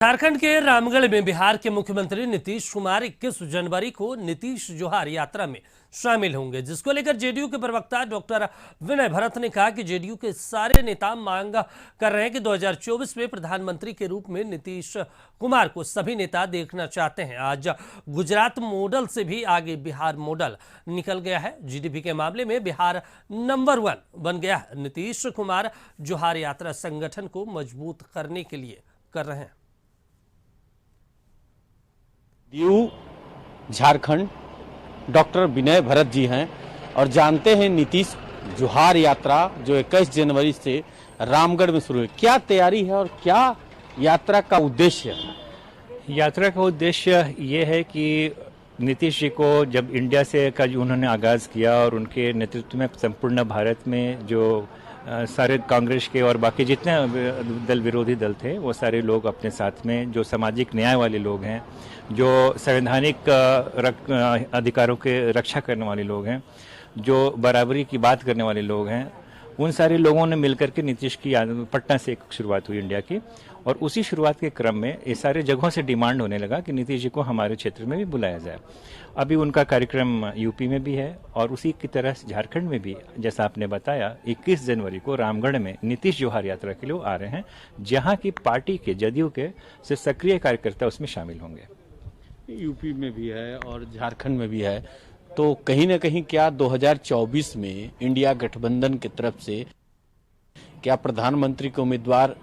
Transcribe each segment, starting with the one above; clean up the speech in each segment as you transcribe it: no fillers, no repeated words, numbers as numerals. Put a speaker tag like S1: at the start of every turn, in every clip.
S1: झारखंड के रामगढ़ में बिहार के मुख्यमंत्री नीतीश कुमार 21 जनवरी को नीतीश जोहार यात्रा में शामिल होंगे, जिसको लेकर जेडीयू के प्रवक्ता डॉक्टर विनय भरत ने कहा कि जेडीयू के सारे नेता मांग कर रहे हैं कि 2024 में प्रधानमंत्री के रूप में नीतीश कुमार को सभी नेता देखना चाहते हैं। आज गुजरात मॉडल से भी आगे बिहार मॉडल निकल गया है। जीडीपी के मामले में बिहार नंबर 1 बन गया है। नीतीश कुमार जोहार यात्रा संगठन को मजबूत करने के लिए कर रहे हैं।
S2: झारखंड डॉक्टर विनय भरत जी हैं और जानते हैं नीतीश जोहार यात्रा जो 21 जनवरी से रामगढ़ में शुरू है, क्या तैयारी है और क्या यात्रा का उद्देश्य है?
S3: यात्रा का उद्देश्य ये है कि नीतीश जी को जब इंडिया से का जो उन्होंने आगाज़ किया और उनके नेतृत्व में संपूर्ण भारत में जो सारे कांग्रेस के और बाकी जितने दल विरोधी दल थे वो सारे लोग अपने साथ में, जो सामाजिक न्याय वाले लोग हैं, जो संवैधानिक अधिकारों के रक्षा करने वाले लोग हैं, जो बराबरी की बात करने वाले लोग हैं, उन सारे लोगों ने मिलकर के नीतीश की पटना से एक शुरुआत हुई इंडिया की। और उसी शुरुआत के क्रम में ये सारे जगहों से डिमांड होने लगा कि नीतीश जी को हमारे क्षेत्र में भी बुलाया जाए। अभी उनका कार्यक्रम यूपी में भी है और उसी की तरह झारखंड में भी, जैसा आपने बताया, 21 जनवरी को रामगढ़ में नीतीश जोहार यात्रा के लिए आ रहे हैं, जहां की पार्टी के, जदयू के से सक्रिय कार्यकर्ता उसमें शामिल होंगे।
S2: यूपी में भी है और झारखंड में भी है, तो कहीं ना कहीं क्या 2024 में इंडिया गठबंधन की तरफ से क्या प्रधानमंत्री के उम्मीदवार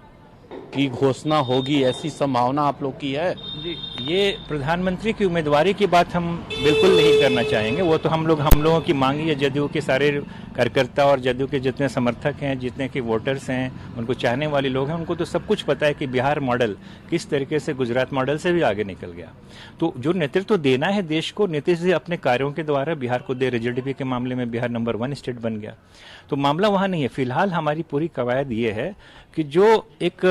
S2: की घोषणा होगी, ऐसी संभावना आप लोग की है?
S3: जी, ये प्रधानमंत्री की उम्मीदवारी की बात हम बिल्कुल नहीं करना चाहेंगे। वो तो हम लोगों की मांगी है। जदयू के सारे कार्यकर्ता और जदयू के जितने समर्थक हैं, जितने के वोटर्स हैं, उनको चाहने वाले लोग हैं, उनको तो सब कुछ पता है कि बिहार मॉडल किस तरीके से गुजरात मॉडल से भी आगे निकल गया। तो जो नेतृत्व देना है देश को, नीतीश जी अपने कार्यों के द्वारा बिहार को दे रहे। जीडीपी के मामले में बिहार नंबर 1 स्टेट बन गया, तो मामला वहां नहीं है। फिलहाल हमारी पूरी कवायद ये है कि जो एक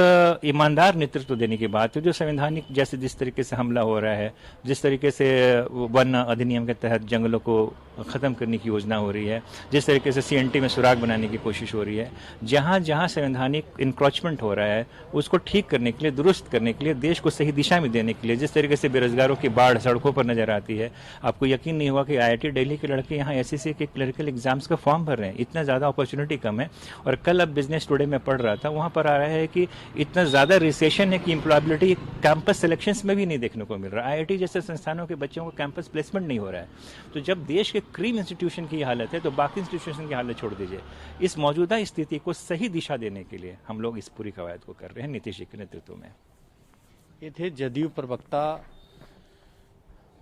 S3: ईमानदार नेतृत्व देने की बात है, जो संवैधानिक, जैसे जिस तरीके से हमला हो रहा है, जिस तरीके से वन अधिनियम के तहत जंगलों को खत्म करने की योजना हो रही है, जिस तरीके से सीएनटी में सुराग बनाने की कोशिश हो रही है, जहां जहां संवैधानिक इंक्रोचमेंट हो रहा है उसको ठीक करने के लिए, दुरुस्त करने के लिए, देश को सही दिशा में देने के लिए, जिस तरीके से बेरोजगारों की बाढ़ सड़कों पर नजर आती है, आपको यकीन नहीं हुआ कि IIT दिल्ली के लड़के यहाँ SSC के क्लरिकल एग्जाम्स का फॉर्म भर रहे हैं। इतना ज्यादा अपॉर्चुनिटी कम है। और कल अब बिजनेस टुडे में पढ़ रहा था, वहां पर आ रहा है कि इतना ज्यादा रिसेशन है कि एम्प्लॉयबिलिटी कैंपस सिलेक्शंस में भी नहीं देखने को मिल रहा। IIT जैसे संस्थानों के बच्चों को कैंपस प्लेसमेंट नहीं हो रहा है। तो जब देश के क्रीम इंस्टीट्यूशन की हालत है तो बाकी इंस्टीट्यूशन की हालत छोड़ दीजिए। इस मौजूदा स्थिति को सही दिशा देने के लिए हम लोग इस पूरी कवायद को कर रहे हैं नीतीश जी के नेतृत्व में।
S2: ये थे जदयू प्रवक्ता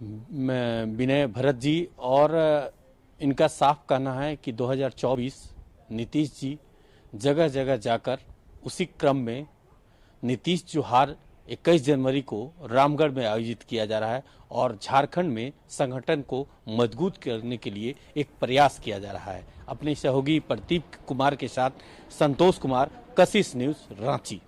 S2: विनय भरत जी और इनका साफ कहना है कि 2024 नीतीश जी जगह जगह जाकर उसी क्रम में नीतीश जोहार 21 जनवरी को रामगढ़ में आयोजित किया जा रहा है और झारखंड में संगठन को मजबूत करने के लिए एक प्रयास किया जा रहा है। अपने सहयोगी प्रदीप कुमार के साथ संतोष कुमार, कशिश न्यूज़, रांची।